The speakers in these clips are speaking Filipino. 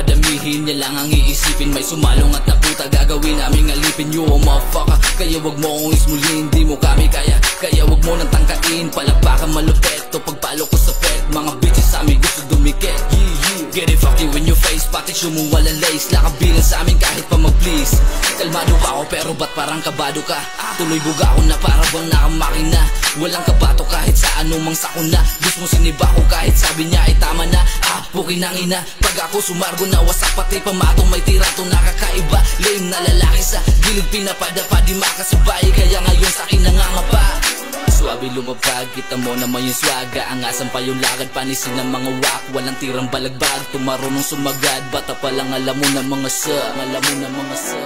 padamihin, niya lang ang iisipin. May sumalong at naputa, gagawin naming alipin. You a motherfucker, kaya wag mo akong ismulin. Di mo kami kaya wag mo nang tangkain. Palakpakan malupet, to pagpalo ko sa pet. Mga bitches sa amin gusto dumikit. Get it fucking when you face, pati mo walang lace. Lakabilan sa amin kahit pa mag-please. Kalmado ako pero ba't parang kabado ka? Tuloy buga ako na para bang nakamakina. Walang kabato kahit sa anumang sakuna. Gusto mo siniba ko kahit sabi niya ay tama na. Pukin ang ina, pag ako sumargo na wasak. Pati pamatong may tira to nakakaiba. Lame na lalaki sa gilid pinapadapa, di makasabay. Kaya ngayon sa akin nangangapa. Swabe lumabag, kita mo naman yung swaga. Angasan pa yung lakad, panisin ng mga wak. Walang tirang balagbag, tumarunong sumagad. Bata pa lang alam mo na mga sa, alam mo na mga sa.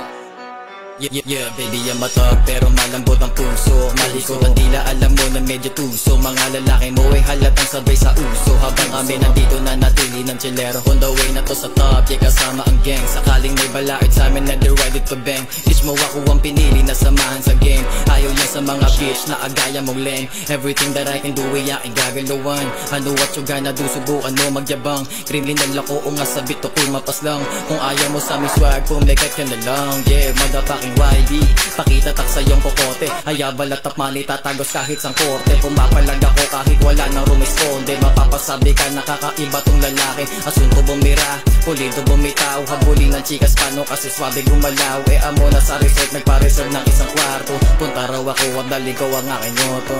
Yeah, baby, ang matag pero malambot ang puso. Malikot ang dila, alam mo na medyo tuso. Mga lalaki mo ay halatang sabay sa uso. Habang kami nandito na natili ng chilero. On the way na to sa top, yeah, kasama ang gang. Sakaling may balakid sa amin na they're ready to bang. Bitch mo ako ang pinili na samahan sa game. Ayaw yan sa mga bitch na agaya mong lame. Everything that I can do ay aking gagalawan. Ano what you gonna do, subukan mo magyabang. Kremlin na lako o nga sabit o kumapas lang. Kung ayaw mo sa aming swag, pumikat ka na lang. Yeah, madapak YD, pakita tak sa iyong kokote. Hayabal at tapmani tatagos kahit sang korte. Pumapalag ako kahit wala nang rumisponde. Mapapasabi ka nakakaiba tong lalaki. Asunto bumira, pulido bumitaw. Habulin ng chikas pano kasi swabe gumalaw. Amo na sa resort, nagpa-reserve ng isang kwarto. Punta raw ako at daligaw ang aking noto.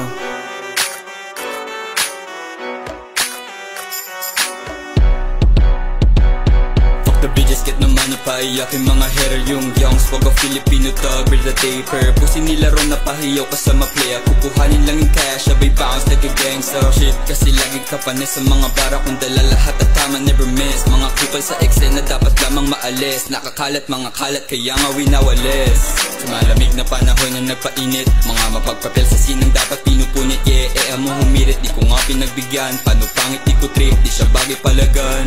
The bitches get no money, paiyakin mga hater. Yung youngs, wag ang Filipino tag, build the taper. Pusin nila ron na pahiyaw kasama playa. Kukuhanin lang yung cash, sabay bounce like a gangster. Shit, kasi lagi ka panis sa mga bara. Kung dala lahat at tama, never miss. Mga kupal sa eksena, dapat lamang maalis. Nakakalat mga kalat, kaya nga winawalis. Sumalamig na panahon na nagpainit. Mga mapagpapel sa sinang dapat pinupunit. Yeah, amo humirit, di ko nga pinagbigyan. Paano pangit, di ko trip, di siya bagay palagan.